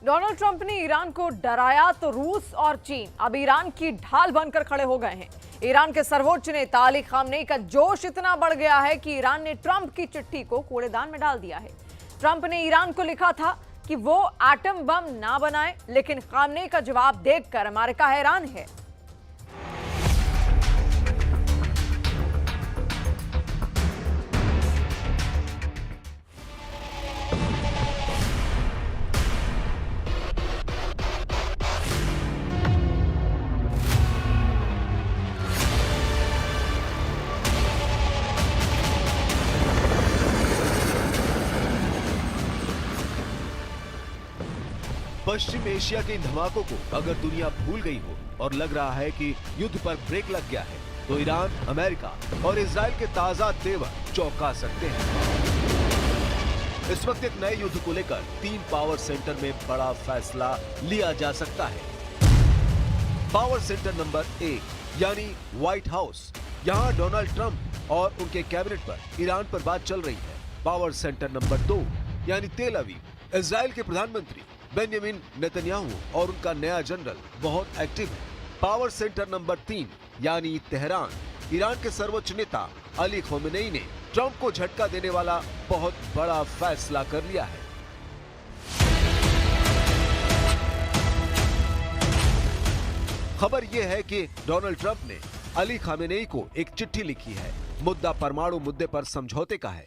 Donald Trump ने Iran को डराया तो रूस और चीन अब ईरान की ढाल बनकर खड़े हो गए हैं। ईरान के सर्वोच्च नेता अली खामनेई का जोश इतना बढ़ गया है कि ईरान ने ट्रंप की चिट्ठी को कूड़ेदान में डाल दिया है। ट्रंप ने ईरान को लिखा था कि वो एटम बम ना बनाए, लेकिन खामनेई का जवाब देखकर अमेरिका हैरान है। पश्चिम एशिया के इन धमाकों को अगर दुनिया भूल गई हो और लग रहा है कि युद्ध पर ब्रेक लग गया है, तो ईरान, अमेरिका और इजराइल के ताजा तेवर चौंका सकते हैं। इस वक्त एक नए युद्ध को लेकर 3 पावर सेंटर में बड़ा फैसला लिया जा सकता है। पावर सेंटर नंबर 1 यानी व्हाइट हाउस, यहाँ डोनाल्ड ट्रंप और उनके कैबिनेट पर ईरान पर बात चल रही है। पावर सेंटर नंबर 2 यानी तेल अवीव, इजराइल के प्रधानमंत्री बेंजामिन नेतन्याहू और उनका नया जनरल बहुत एक्टिव है। पावर सेंटर नंबर 3 यानी तेहरान, ईरान के सर्वोच्च नेता अली खामेनेई ने ट्रंप को झटका देने वाला बहुत बड़ा फैसला कर लिया है। खबर यह है कि डोनाल्ड ट्रंप ने अली खामेनेई को एक चिट्ठी लिखी है। मुद्दा परमाणु मुद्दे पर समझौते का है,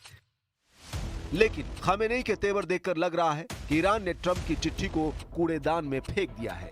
लेकिन खामेनेई के तेवर देखकर लग रहा है कि ईरान ने ट्रंप की चिट्ठी को कूड़ेदान में फेंक दिया है।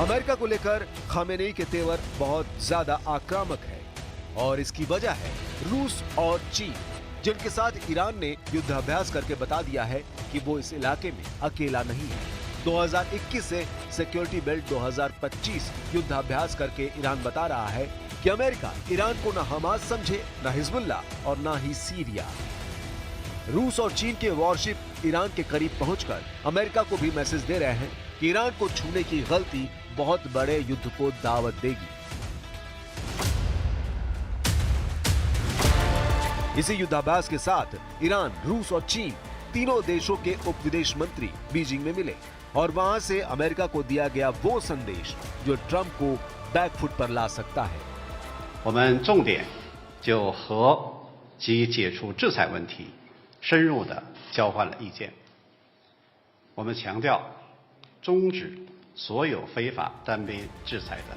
अमेरिका को लेकर खामेनेई के तेवर बहुत ज्यादा आक्रामक है और इसकी वजह है रूस और चीन, जिनके साथ ईरान ने युद्धाभ्यास करके बता दिया है कि वो इस इलाके में अकेला नहीं है। 2021 से सिक्योरिटी बेल्ट 2025 युद्धाभ्यास करके ईरान बता रहा है कि अमेरिका ईरान को न हमास समझे, न हिजबुल्ला और न ही सीरिया। रूस और चीन के वॉरशिप ईरान के करीब पहुंचकर अमेरिका को भी मैसेज दे रहे हैं कि ईरान को छूने की गलती बहुत बड़े युद्ध को दावत देगी। इसी युद्धाभ्यास के साथ ईरान, रूस और चीन तीनों देशों के उप विदेश मंत्री बीजिंग में मिले और वहां से अमेरिका को दिया गया वो संदेश जो ट्रंप को बैकफुट पर ला सकता है। 我们重点就核及解除制裁问题深入地交换了意见。我们强调终止所有非法单边制裁的。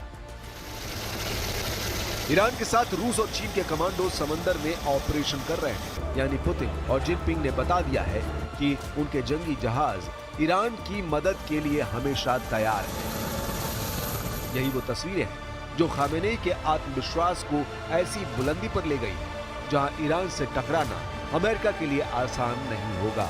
ईरान के साथ रूस और चीन के कमांडो समंदर में ऑपरेशन कर रहे हैं, यानी पुतिन और जिनपिंग ने बता दिया है कि उनके जंगी जहाज ईरान की मदद के लिए हमेशा तैयार हैं। यही वो तस्वीरें हैं जो खामेनेई के आत्मविश्वास को ऐसी बुलंदी पर ले गई जहां ईरान से टकराना अमेरिका के लिए आसान नहीं होगा।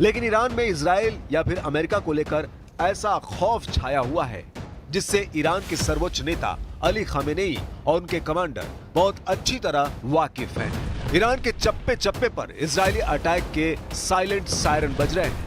लेकिन ईरान में इजराइल या फिर अमेरिका को लेकर ऐसा खौफ छाया हुआ है जिससे ईरान के सर्वोच्च नेता अली खामेनेई और उनके कमांडर बहुत अच्छी तरह वाकिफ हैं। ईरान के चप्पे चप्पे पर इजरायली अटैक के साइलेंट सायरन बज रहे हैं।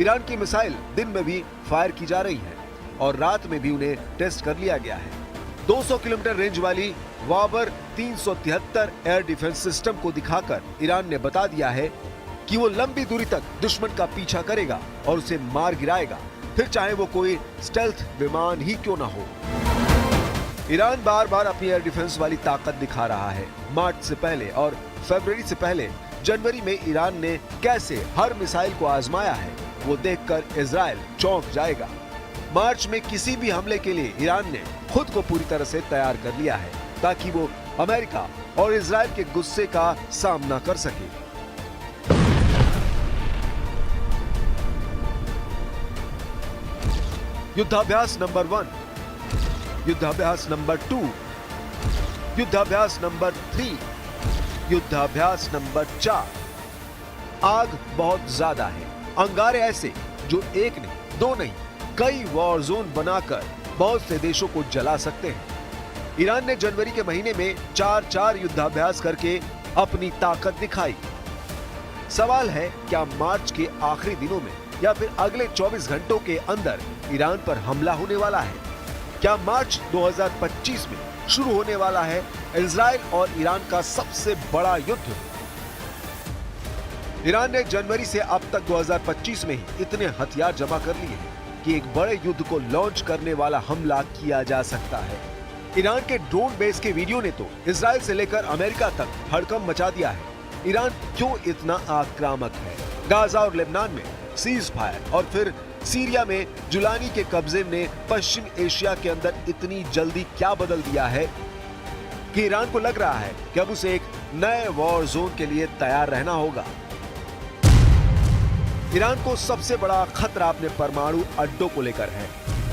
ईरान की मिसाइल दिन में भी फायर की जा रही है और रात में भी उन्हें टेस्ट कर लिया गया है। 200 किलोमीटर रेंज वाली वाबर 373 एयर डिफेंस सिस्टम को दिखाकर ईरान ने बता दिया है कि वो लंबी दूरी तक दुश्मन का पीछा करेगा और उसे मार गिराएगा, फिर चाहे वो कोई स्टेल्थ विमान ही क्यों ना हो। ईरान बार बार अपनी एयर डिफेंस वाली ताकत दिखा रहा है। मार्च से पहले और फरवरी से पहले जनवरी में ईरान ने कैसे हर मिसाइल को आजमाया है, वो देखकर इजराइल चौंक जाएगा। मार्च में किसी भी हमले के लिए ईरान ने खुद को पूरी तरह से तैयार कर लिया है ताकि वो अमेरिका और इजराइल के गुस्से का सामना कर सके। युद्धाभ्यास नंबर 1, युद्धाभ्यास नंबर 2, युद्धाभ्यास नंबर 3, युद्धाभ्यास नंबर 4। आग बहुत ज्यादा है, अंगारे ऐसे जो एक नहीं, दो नहीं, कई वॉर जोन बनाकर बहुत से देशों को जला सकते हैं। ईरान ने जनवरी के महीने में 4 युद्धाभ्यास करके अपनी ताकत दिखाई। सवाल है, क्या मार्च के आखिरी दिनों में या फिर अगले 24 घंटों के अंदर ईरान पर हमला होने वाला है? क्या मार्च 2025 में शुरू होने वाला है इजराइल और ईरान का सबसे बड़ा युद्ध? ईरान ने जनवरी से अब तक 2025 में ही इतने हथियार जमा कर लिए हैं कि एक बड़े युद्ध को लॉन्च करने वाला हमला किया जा सकता है। ईरान के ड्रोन बेस के वीडियो ने तो इजराइल से लेकर अमेरिका तक हड़कंप मचा दिया है। ईरान क्यों इतना आक्रामक है? गाजा और लेबनान में सीज फायर और फिर सीरिया में जुलानी के कब्जे ने पश्चिम एशिया के अंदर इतनी जल्दी क्या बदल दिया है कि ईरान को लग रहा है कि अब उसे एक नए वॉर जोन के लिए तैयार रहना होगा। ईरान को सबसे बड़ा खतरा अपने परमाणु अड्डों को लेकर है।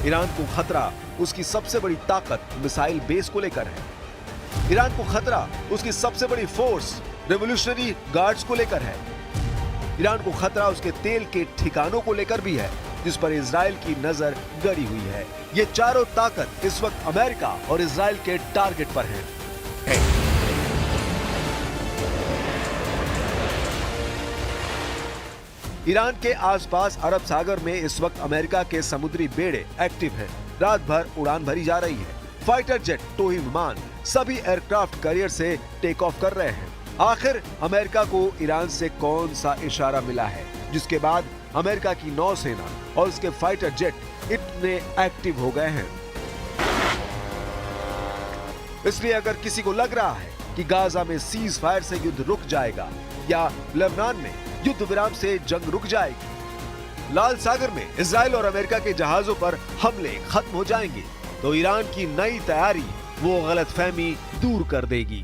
ईरान को खतरा उसकी सबसे बड़ी ताकत मिसाइल बेस को लेकर है। ईरान को खतरा उसकी सबसे बड़ी फोर्स रेवोल्यूशनरी गार्ड्स को लेकर है। ईरान को खतरा उसके तेल के ठिकानों को लेकर भी है, जिस पर इजराइल की नजर गड़ी हुई है। ये चारों ताकत इस वक्त अमेरिका और इजराइल के टारगेट पर है। ईरान के आसपास अरब सागर में इस वक्त अमेरिका के समुद्री बेड़े एक्टिव हैं। रात भर उड़ान भरी जा रही है। फाइटर जेट, टोही विमान, सभी एयरक्राफ्ट कैरियर से टेक ऑफ कर रहे हैं। आखिर अमेरिका को ईरान से कौन सा इशारा मिला है जिसके बाद अमेरिका की नौसेना और उसके फाइटर जेट इतने एक्टिव हो गए हैं? इसलिए अगर किसी को लग रहा है कि गाजा में सीज फायर से युद्ध रुक जाएगा या लेबनान में युद्ध विराम से जंग रुक जाएगी, लाल सागर में इजराइल और अमेरिका के जहाजों पर हमले खत्म हो जाएंगे, तो ईरान की नई तैयारी वो गलतफहमी दूर कर देगी।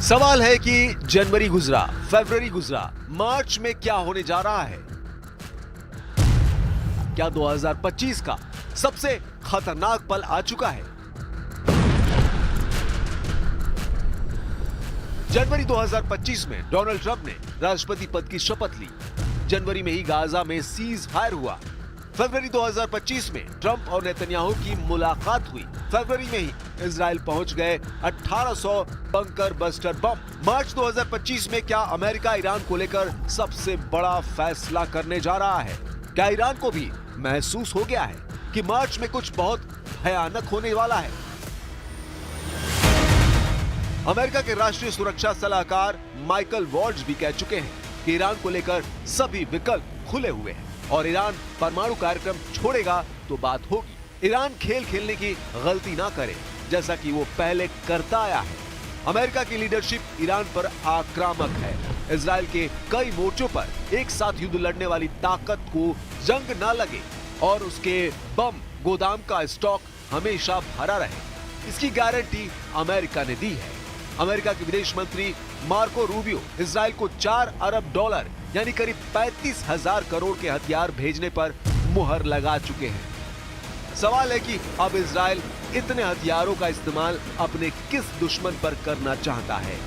सवाल है कि जनवरी गुजरा, फरवरी गुजरा, मार्च में क्या होने जा रहा है? क्या 2025 का सबसे खतरनाक पल आ चुका है? जनवरी 2025 में डोनाल्ड ट्रंप ने राष्ट्रपति पद की शपथ ली। जनवरी में ही गाजा में सीज फायर हुआ। फरवरी 2025 में ट्रंप और नेतन्याहू की मुलाकात हुई। फरवरी में ही इजराइल पहुंच गए 1800 बंकर बस्टर बम। मार्च 2025 में क्या अमेरिका ईरान को लेकर सबसे बड़ा फैसला करने जा रहा है? क्या ईरान को भी महसूस हो गया है कि मार्च में कुछ बहुत भयानक होने वाला है? अमेरिका के राष्ट्रीय सुरक्षा सलाहकार माइकल वॉल्ट्ज भी कह चुके हैं कि ईरान को लेकर सभी विकल्प खुले हुए हैं और ईरान परमाणु कार्यक्रम छोड़ेगा तो बात होगी। ईरान खेल खेलने की गलती ना करे जैसा कि वो पहले करता आया है। अमेरिका की लीडरशिप ईरान पर आक्रामक है। इजराइल के कई मोर्चों पर एक साथ युद्ध लड़ने वाली ताकत को जंग ना लगे और उसके बम गोदाम का स्टॉक हमेशा भरा रहे, इसकी गारंटी अमेरिका ने दी है। अमेरिका के विदेश मंत्री मार्को रूबियो इजराइल को $4 अरब यानी करीब 35,000 करोड़ के हथियार भेजने पर मुहर लगा चुके हैं। सवाल है कि अब इजराइल इतने हथियारों का इस्तेमाल अपने किस दुश्मन पर करना चाहता है।